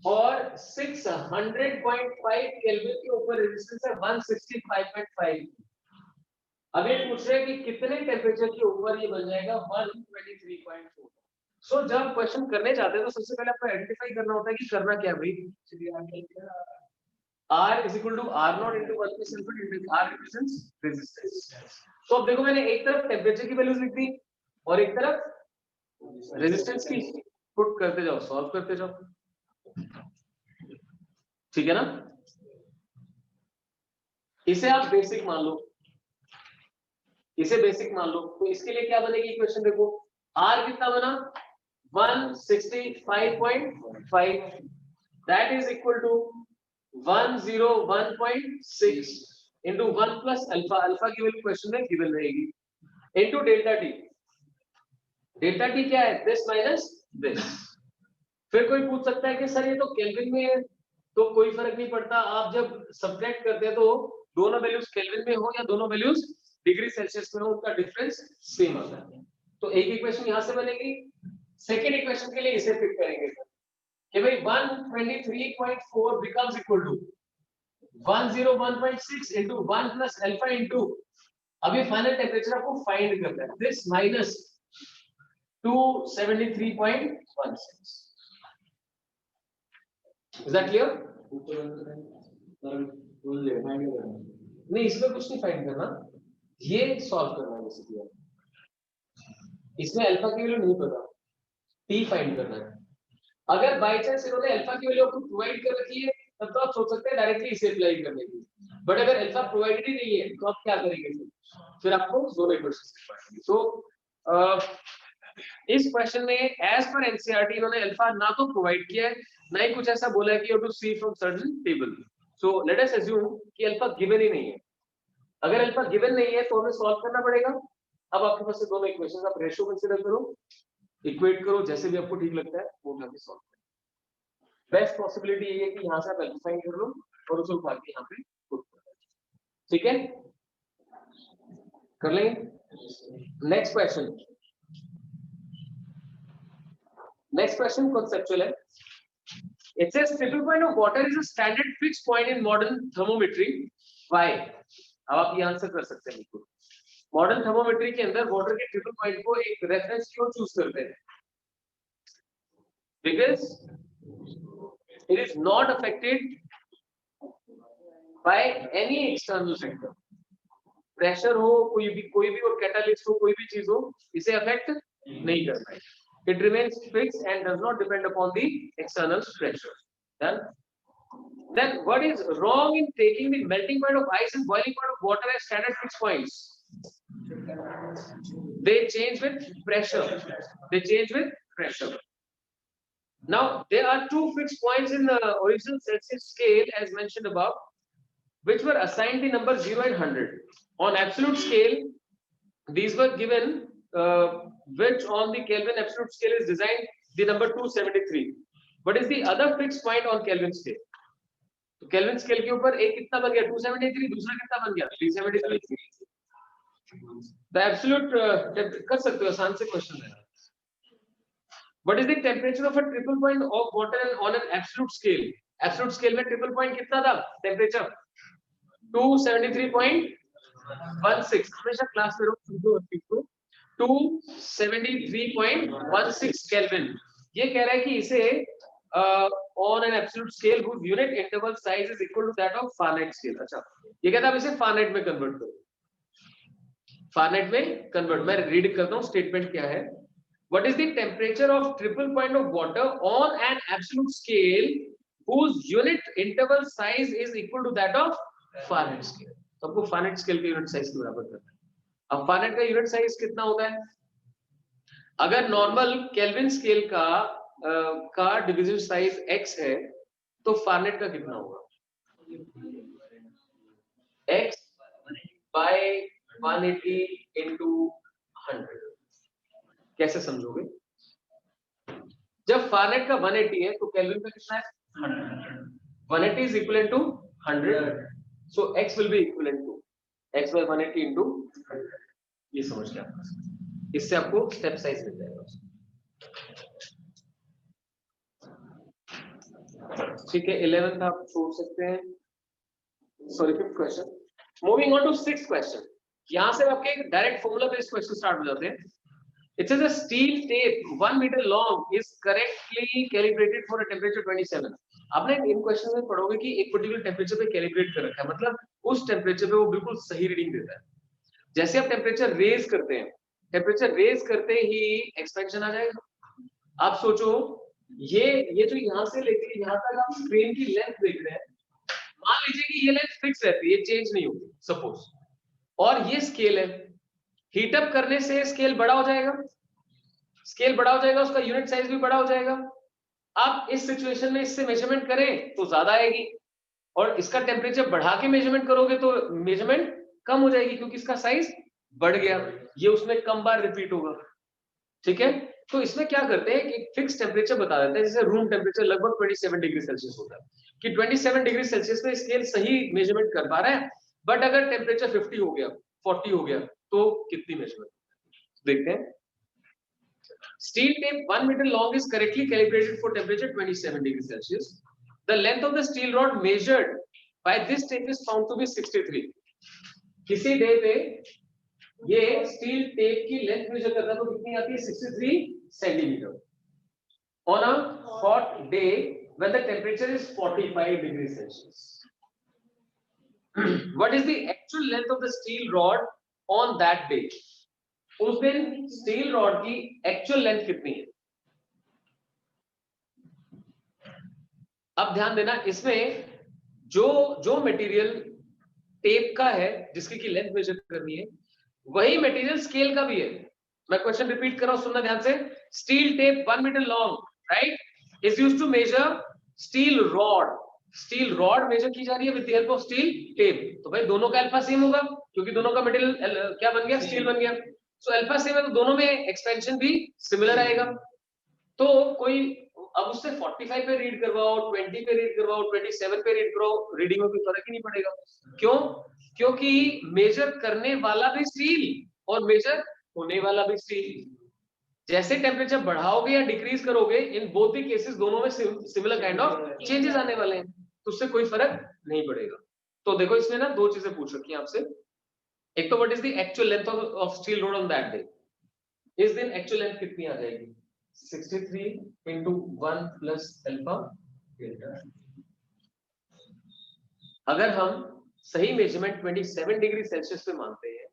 और 600.5 केल्विन के ऊपर रेजिस्टेंस है 165.5। अब ये पूछ रहे हैं कि कितने टेम्परेचर के ऊपर ये बन जाएगा 123.4। सो जब क्वेश्चन करने जाते हैं तो सबसे पहले आपको आइडेंटिफाई करना होता है कि करना क्या है भाई। R is equal to R naught into 1 plus alpha into R represents resistance। तो अब देखो मैंने एक तरफ टेम्परेचर की वैल्यूज लिख दी और एक तरफ रेजिस्टेंस की, पुट करते जाओ, सॉल्व करते जाओ, ठीक है ना। इसे आप बेसिक मान लो, इसे बेसिक मान लो, तो इसके लिए क्या बनेगी इक्वेशन, देखो R कितना बना 165.5, that is equal to 101.6 into 1 plus alpha, alpha की वैल्यू क्वेश्चन में गिवन रहेगी, into delta T। Delta T क्या है, this minus this। फिर कोई पूछ सकता है कि सर ये तो केल्विन में है, तो कोई फर्क नहीं पड़ता, आप जब सब्ट्रैक्ट करते हैं तो दोनों वैल्यूज केल्विन में हो या दोनों वैल्यूज डिग्री सेल्सियस में हो, उनका डिफरेंस सेम आता है। तो एक इक्वेशन यहां से बनेगी, सेकेंड इक्वेशन के लिए इसे फिट करेंगे कि भाई 123.4 becomes equal to 101.6 into 1 plus alpha into, अभी फाइनल टेम्परेचर आपको फाइंड करना है, this minus 273.16। Is that clear? नहीं, इसमें कुछ नहीं फाइंड करना, ये सॉल्व करना है बेसिकली। इसमें अल्फा की वैल्यू नहीं पता, टी फाइंड करना है। अगर बाय चांस इन्होंने अल्फा की वैल्यू आपको प्रोवाइड कर रखी है तब तो आप सोच सकते हैं डायरेक्टली इसे अप्लाई करने की, बट अगर अल्फा प्रोवाइडेड ही नहीं है तो आप क्या करेंगे, फिर आपको दोनों इक्वेशंस लिखवाएंगे। सो इस क्वेश्चन में एज पर एनसीईआरटी इन्होंने अल्फा ना तो प्रोवाइड किया है, ना ही कुछ ऐसा बोला है कि you to see from certain table. So let us assume कि अल्फा गिवन ही नहीं है। अगर अल्फा गिवन नहीं है तो हमें सॉल्व करना पड़ेगा। अब आपके पास से दोनों इक्वेशंस, आप रेशियो कंसीडर करो, इक्वेट करो, जैसे भी आपको ठीक लगता है वो उठा के सॉल्व करो। बेस्ट पॉसिबिलिटी ये है कि यहाँ से आप अल्फा फाइंड कर लो और उसे उठा के यहाँ पे पुट कर दो। ठीक है, कर लेंगे। Next question, next question conceptual है। It says triple point of water is a standard fixed point in modern thermometry. Why? अब आप ये आंसर कर सकते हैं बिल्कुल। मॉडर्न थर्मोमेट्री के अंदर वाटर के ट्रिपल पॉइंट को एक रेफरेंस क्यों चूज करते हैं? Because it is not affected by any external factor. Pressure हो, कोई भी और कैटालिस्ट हो, कोई भी चीज हो, इसे अफेक्ट नहीं करता है। It remains fixed and does not depend upon the external pressure. Then what is wrong in taking the melting point of ice and boiling point of water as standard fixed points? They change with pressure. They change with pressure. Now there are two fixed points in the original Celsius scale as mentioned above, which were assigned the number 0 and 100. On absolute scale, these were given. Which on the Kelvin absolute scale is designed the number 273. What is the other fixed point on Kelvin scale? तो Kelvin scale के ऊपर एक कितना बन गया 273, दूसरा कितना बन गया 373. The absolute कर सकते हो, आसान से क्वेश्चन है। What is the temperature of a triple point of water on an absolute scale? Absolute scale में triple point कितना था temperature? 273.16. हमेशा क्लास में रोज 273.16 Kelvin. ये कह रहा है कि इसे on an absolute scale whose unit interval size is equal to that of Fahrenheit scale. अच्छा, ये कहता है अब इसे Fahrenheit में कन्वर्ट करो। Fahrenheit में कन्वर्ट, मैं रीड करता हूँ स्टेटमेंट क्या है। What is the temperature of triple point of water on an absolute scale whose unit interval size is equal to that of Fahrenheit scale? तो आपको Fahrenheit scale के यूनिट साइज के बराबर करना है। अब Fahrenheit का यूनिट साइज कितना होता है? अगर नॉर्मल केल्विन स्केल का डिवीजन साइज x है तो Fahrenheit का कितना होगा? x by 180 into 100. कैसे समझोगे? जब Fahrenheit का 180 है तो केल्विन का कितना है? 100. 180 is equivalent to 100. So x will be equivalent to x by 180 into 100. ये समझ गया? इससे आपको स्टेप साइज मिल जाएगा। ठीक है, 11th आप छोड़ सकते हैं। Sorry, 5th question. Moving on to 6th question. यहां से आपके direct formula based question start हो जाते हैं। It says a steel tape 1 meter long is correctly calibrated for a temperature 27. आपने इन क्वेश्चन में पढ़ोगे कि एक पर्टिकुलर टेम्परेचर पे कैलिब्रेट कर रखा है, मतलब उस टेम्परेचर पे वो बिल्कुल सही रीडिंग देता है। जैसे आप टेम्परेचर रेज करते हैं, टेम्परेचर रेज करते ही एक्सपेंशन आ जाएगा। आप सोचो ये जो यहाँ से लेके यहाँ तक आप स्क्रीन की लेंथ देख रहे हैं, मान लीजिए कि ये लेंथ फिक्स रहती है, ये चेंज नहीं होती सपोज, और ये स्केल है। हीट अप करने से स्केल बड़ा हो जाएगा, स्केल बड़ा हो जाएगा, उसका यूनिट साइज भी बड़ा हो जाएगा। आप इस सिचुएशन में इससे मेजरमेंट करें तो ज्यादा आएगी, और इसका टेम्परेचर बढ़ा के मेजरमेंट करोगे तो मेजरमेंट कम हो जाएगी क्योंकि इसका साइज बढ़ गया, ये उसमें कम बार रिपीट होगा। ठीक है, तो इसमें क्या करते हैं कि फिक्स टेम्परेचर बता देते हैं, जैसे रूम टेम्परेचर लगभग 27 डिग्री सेल्सियस होता है कि 27 डिग्री सेल्सियस में स्केल सही मेजरमेंट कर पा रहा है, बट अगर टेम्परेचर 50 हो गया, 40 हो गया तो कितनी मेजरमेंट देखते हैं। Steel tape 1 meter long is correctly calibrated for temperature 27 degrees Celsius. The length of the steel rod measured by this tape is found to be 63. किसी डे पे ये स्टील टेप की लेंथ मेजर करता है तो कितनी आती है? 63 centimetre. On a hot day when the temperature is 45 degrees Celsius. What is the actual length of the steel rod on that day? उस दिन स्टील रॉड की एक्चुअल लेंथ कितनी है? अब ध्यान देना, इसमें जो मटेरियल टेप का है जिसकी की लेंथ मेजर करनी है, वही मटेरियल स्केल का भी है। मैं क्वेश्चन रिपीट कर रहा हूं, सुनना ध्यान से। Steel tape 1 metre long, right, is used to measure steel rod. Steel rod measure की जा रही है with the help of steel tape. तो भाई दोनों का अल्फा सेम होगा क्योंकि दोनों का मटेरियल क्या बन गया? स्टील बन गया। सो अल्फा सेम है तो दोनों में एक्सपेंशन भी सिमिलर आएगा। तो कोई अब उससे 45 पे रीड करवाओ, 20 पे रीड करवाओ, 27 पे रीड करवाओ, रीडिंग में कोई फर्क ही नहीं पड़ेगा। क्यों? क्योंकि मेजर करने वाला भी स्टील और मेजर होने वाला भी स्टील। जैसे टेम्परेचर बढ़ाओगे या डिक्रीज करोगे, इन बोथ द केसेस दोनों में सिमिलर काइंड ऑफ चेंजेस आने वाले हैं, तो उससे कोई फर्क नहीं पड़ेगा। तो देखो इसमें ना दो चीजें पूछ रखी हैं आपसे। एक तो what is the actual length of steel road on that day. इस दिन एक्चुअल लेंथ कितनी आ जाएगी? 63 into 1 plus alpha delta। अगर हम सही मेजरमेंट 27 डिग्री सेल्सियस पे मानते हैं,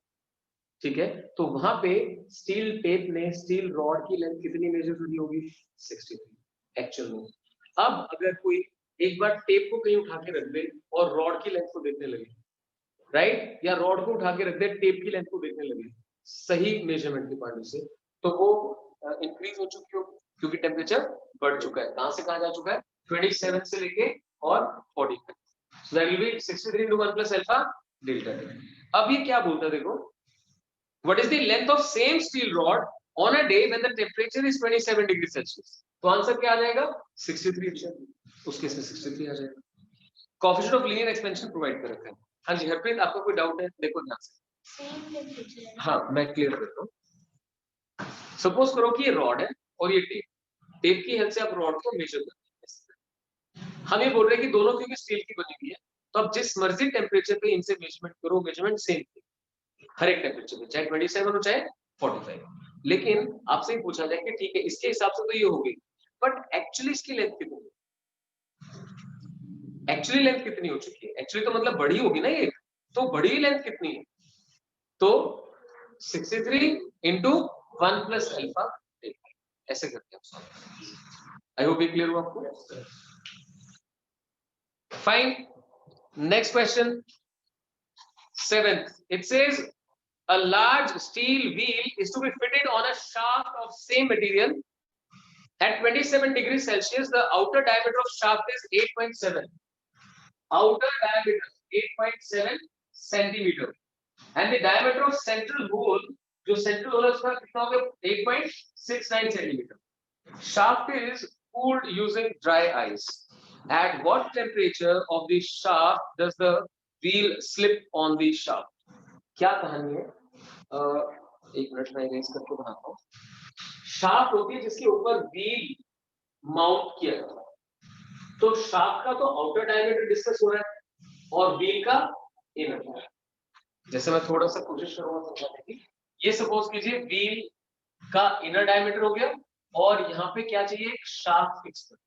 ठीक है, तो वहां पे स्टील टेप में स्टील रॉड की लेंथ कितनी मेजर करनी होगी? 63 एक्चुअल में। अब अगर कोई एक बार टेप को कहीं उठा के रख दे और रॉड की लेंथ को देखने लगे, राइट, या रॉड को उठा के रख दे, टेप की लेंथ को देखने लगे सही मेजरमेंट के पॉइंट से, तो वो इंक्रीज हो चुकी हो, क्योंकि टेम्परेचर बढ़ चुका है। कहां से कहां जा चुका है? 27 से लेके और 45। So that will be 63 into 1 plus alpha delta T। अब ये क्या बोलता है देखो, what is the length of same steel rod on a day when the temperature is 27 degree Celsius? तो आंसर क्या आ जाएगा? 63। उस केस में 63 आ जाएगा। Coefficient of linear expansion provide कर रखा है। हाँ जी हरप्रीत, आपका कोई डाउट है? देखो ध्यान से। हाँ मैं क्लियर करता हूँ। सपोज करो कि ये रॉड है और ये टेप। टेप की हेल्प से आप रॉड को मेजर करते हैं। हम ये बोल रहे हैं कि दोनों क्योंकि स्टील की बनी हुई है, तो आप जिस मर्जी टेम्परेचर पे इनसे मेजरमेंट करो, मेजरमेंट सेम हर एक टेम्परेचर पे, चाहे 27 हो चाहे 45। लेकिन आपसे पूछा जाए कि ठीक है इसके हिसाब से तो ये हो गई, बट एक्चुअली इसकी लेंथ कितनी है? एक्चुअली लेंथ कितनी हो चुकी है? एक्चुअली तो मतलब बड़ी होगी ना ये, तो बड़ी लेंथ कितनी है? तो 63 into 1 plus alpha ऐसे करते हैं। आई होप ये क्लियर हुआ आपको? Fine. Next question 7th, it says a large steel wheel is to be fitted on a shaft of same material at 27 degrees Celsius. The outer diameter of shaft is 8.7. Outer diameter 8.7 centimeter, and the diameter of central hole, जो central hole है उसका कितना होगा? 8.69 centimeter. Shaft is cooled using dry ice. At what temperature of the shaft does the wheel slip on the shaft? क्या कहानी है? एक minute मैं इरेज करके बनाता हूँ। शाफ्ट होती है जिसके ऊपर व्हील माउंट किया जाता है। तो शाफ्ट का तो आउटर डायमीटर डिस्कस हो रहा है और व्हील का इनर। जैसे मैं थोड़ा सा कोशिश करूंगा समझाने की। ये सपोज कीजिए व्हील का इनर डायमीटर हो गया और यहाँ पे क्या चाहिए? एक शाफ्ट फिक्स कर।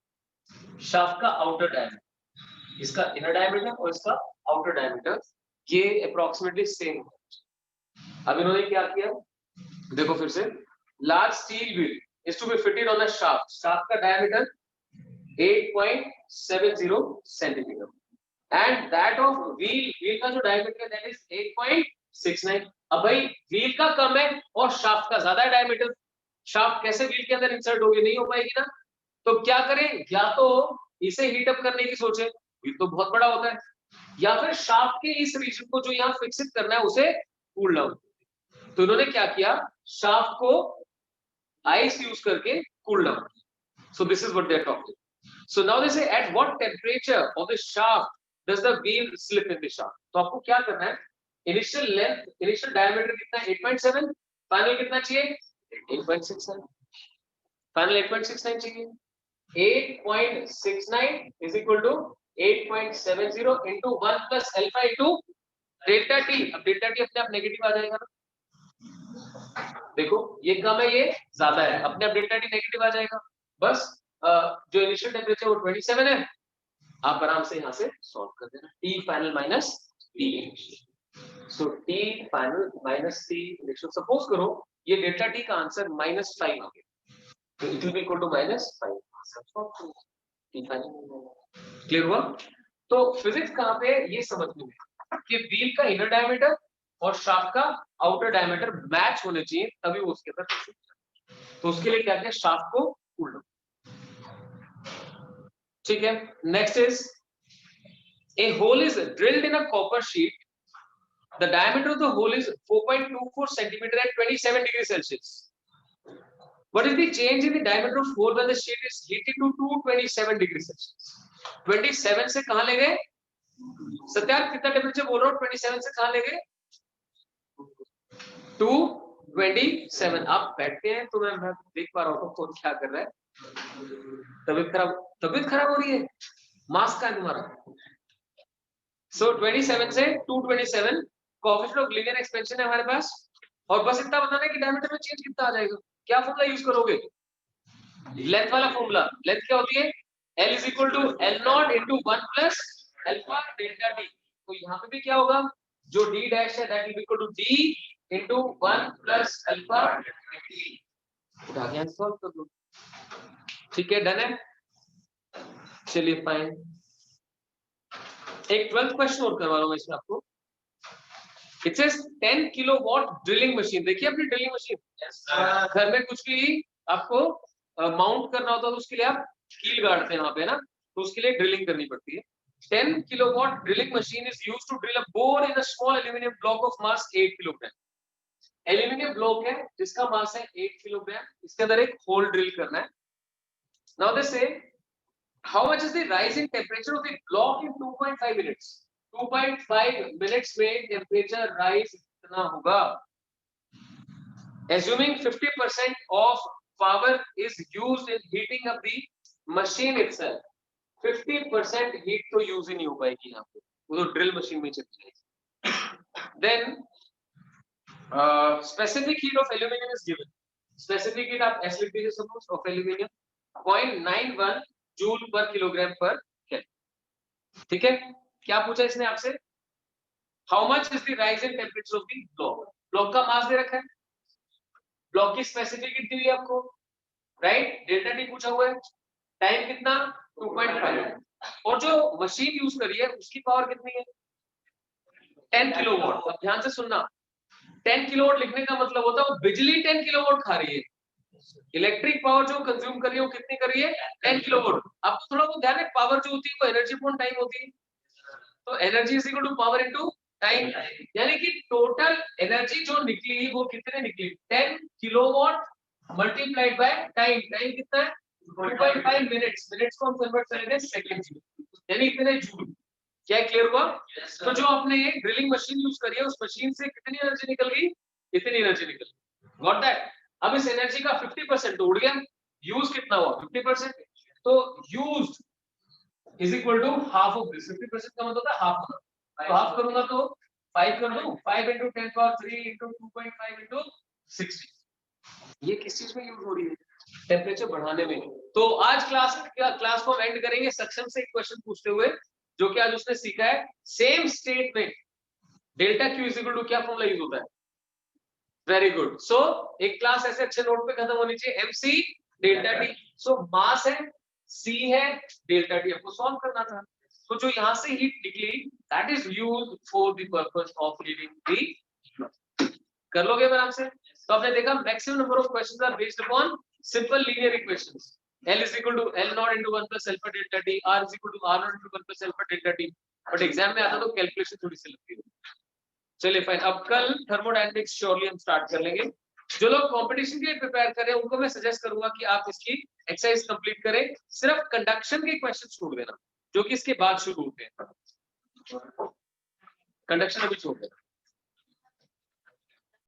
शाफ्ट का आउटर डायमीटर, इसका इनर डायमीटर और इसका आउटर डायमीटर ये अप्रोक्सीमेटली सेम है। अब इन्होंने क्या किया देखो फिर से। Large steel wheel is to be fitted on a shaft. Shaft का diameter 8.70 centimetre and that of wheel, wheel का जो डायमीटर है दैट इज 8.69। अब भाई व्हील का कम है और शाफ्ट का ज्यादा है डायमीटर। शाफ्ट कैसे व्हील के अंदर इंसर्ट होगी? नहीं हो पाएगी ना। तो क्या करें? या तो इसे हीट अप करने की सोचे, व्हील तो बहुत बड़ा होता है, या फिर शाफ्ट के इस रीजन को जो यहाँ फिक्सित करना है उसे कूल डाउन। तो इन्होंने क्या किया? शाफ्ट को आइस यूज करके cool down. So this is what they are talking. So now they say at what temperature of the shaft does the wheel slip in the shaft. तो आपको क्या करना है? इनिशियल लेंथ, इनिशियल डायमीटर कितना है? 8.7। Final कितना चाहिए? 8.69। Final 8.69 चाहिए। 8.69 is equal to 8.70 into 1 plus alpha into delta T. अब डेल्टा टी अपने आप नेगेटिव आ जाएगा ना। देखो ये कम है, ये ज्यादा है, अपने आप डेल्टा टी नेगेटिव आ जाएगा। बस जो इनिशियल टेम्परेचर वो 27 है, आप आराम से यहाँ से सॉल्व कर देना। T final minus T initial. So T final minus T initial. Suppose करो ये डेल्टा टी का आंसर -5 आ गया, तो it will be equal to -5। Clear हुआ? तो फिजिक्स कहाँ पे ये समझ में कि व्हील का इनर डायमीटर और शाफ्ट का आउटर डायमीटर मैच होने चाहिए, तभी वो उसके अंदर। तो उसके लिए क्या किया? शाफ्ट को कूल डाउन। ठीक है। Next is a hole is drilled in a copper sheet. The diameter of the hole is 4.24 centimetre at 27 degree Celsius. What is the change in the diameter of hole when the sheet is heated to 227 degree Celsius? 27 से कहां ले गए सत्यार्थ? कितना temperature बोल रहा हूँ? 27 से कहां ले गए? 227। आप बैठते हैं तो मैं देख पा रहा हूँ कौन क्या कर रहा है। तबीयत खराब हो रही है, मास्क का है तुम्हारा। सो 27 से 227 कोएफिशिएंट ऑफ लीनियर एक्सपेंशन है हमारे पास, और बस इतना बताना है कि डायमीटर में चेंज कितना आ जाएगा। क्या फॉर्मूला यूज करोगे? लेंथ वाला फॉर्मूला। लेंथ क्या होती है? L is equal to L naught into 1 plus alpha delta D। तो यहाँ पे भी क्या होगा? जो D dash है that will be equal to D into 1 plus alpha delta D। उठा के सॉल्व कर दो। ठीक है, डन है। चलिए फाइन। एक 12th क्वेश्चन और करवा रहा हूँ मैं इसमें आपको। It says 10 kilowatt drilling machine. देखिए अपनी ड्रिलिंग मशीन, घर में कुछ भी आपको माउंट करना होता है तो उसके लिए आप कील गाड़ते हैं वहां पे ना, तो उसके लिए ड्रिलिंग करनी पड़ती है। 10 kilowatt drilling machine is used to drill a bore in a small aluminium block of mass 8 kilogram. Aluminium block है जिसका मास है 8 किलोग्राम, इसके अंदर एक होल ड्रिल करना है। नाउ दे से how much is the rise in temperature of the block in 2.5 minutes. 2.5 minutes में टेंपरेचर राइज कितना होगा? Assuming 50% of power is used in heating up the machine itself, 50% heat तो use ही नहीं हो पाएगी यहाँ पे, वो तो ड्रिल मशीन में चली जाएगी। Then specific heat of aluminum is given. Specific heat आप ऐसे लिख दीजिए suppose of aluminum 0.91 जूल पर किलोग्राम पर केल्विन। ठीक है, क्या पूछा इसने आपसे? How much is the rise in temperature of the block? Block का मास दे रखा है, ब्लॉक की स्पेसिफिक हीट दी हुई है आपको, राइट? डेल्टा टी पूछा हुआ है, टाइम कितना? 2.5, और जो मशीन यूज करी है उसकी पावर कितनी है? 10 किलोवाट। अब ध्यान से सुनना, 10 किलोवाट लिखने का मतलब होता है वो बिजली 10 किलोवाट खा रही है। इलेक्ट्रिक पावर जो कंज्यूम कर रही है वो कितनी कर रही है? 10 किलोवाट। अब थोड़ा वो ध्यान है, पावर जो होती है वो एनर्जी अपॉन टाइम होती है, तो energy is equal to power into time, यानी कि टोटल एनर्जी जो निकली वो कितने निकली? 10 kilowatt multiplied by time. Time कितना है? 2.5 मिनट्स। मिनट्स को हम कन्वर्ट करेंगे सेकंड्स में, यानी इतने जूल। क्या क्लियर हुआ? तो जो आपने ड्रिलिंग मशीन यूज करी है उस मशीन से कितनी एनर्जी निकल गई? इतनी एनर्जी निकल गई। Got that? अब इस एनर्जी का 50% तो उड़ गया, यूज कितना हुआ? 50%। तो used is equal to half of this. 50% का मतलब होता है हाफ होना, तो हाफ करूंगा तो 5 कर दूं, 5 into 10 power 3 into 2.5 into 60। ये किस चीज में यूज हो रही है? टेम्परेचर बढ़ाने में। तो आज क्लास को एंड करेंगे सक्षम से एक क्वेश्चन पूछते हुए, जो कि आज उसने सीखा है सेम स्टेट में delta Q is equal to क्या फॉर्मूला यूज होता है? Very good. सो एक क्लास ऐसे अच्छे नोट पे खत्म होनी चाहिए, एमसी डेल्टा टी। सो मास है, सी है, डेल्टा टी आपको सॉल्व करना था। तो जो यहाँ से हीट निकली that is used for the purpose of heating the. कर लोगे आराम से? तो आपने देखा maximum number of questions are based upon simple linear equations. L is equal to L naught into 1 plus alpha delta T, R is equal to R naught into 1 plus alpha delta T। But exam में आता तो calculation थोड़ी सी लगती है। चलिए fine, अब कल thermodynamics surely हम स्टार्ट कर लेंगे। जो लोग कंपटीशन के लिए प्रिपेयर कर रहे हैं उनको मैं सजेस्ट करूंगा कि आप इसकी एक्सरसाइज कंप्लीट करें, सिर्फ कंडक्शन के क्वेश्चन छोड़ देना जो कि इसके बाद शुरू होते हैं। कंडक्शन अभी छोड़ देना।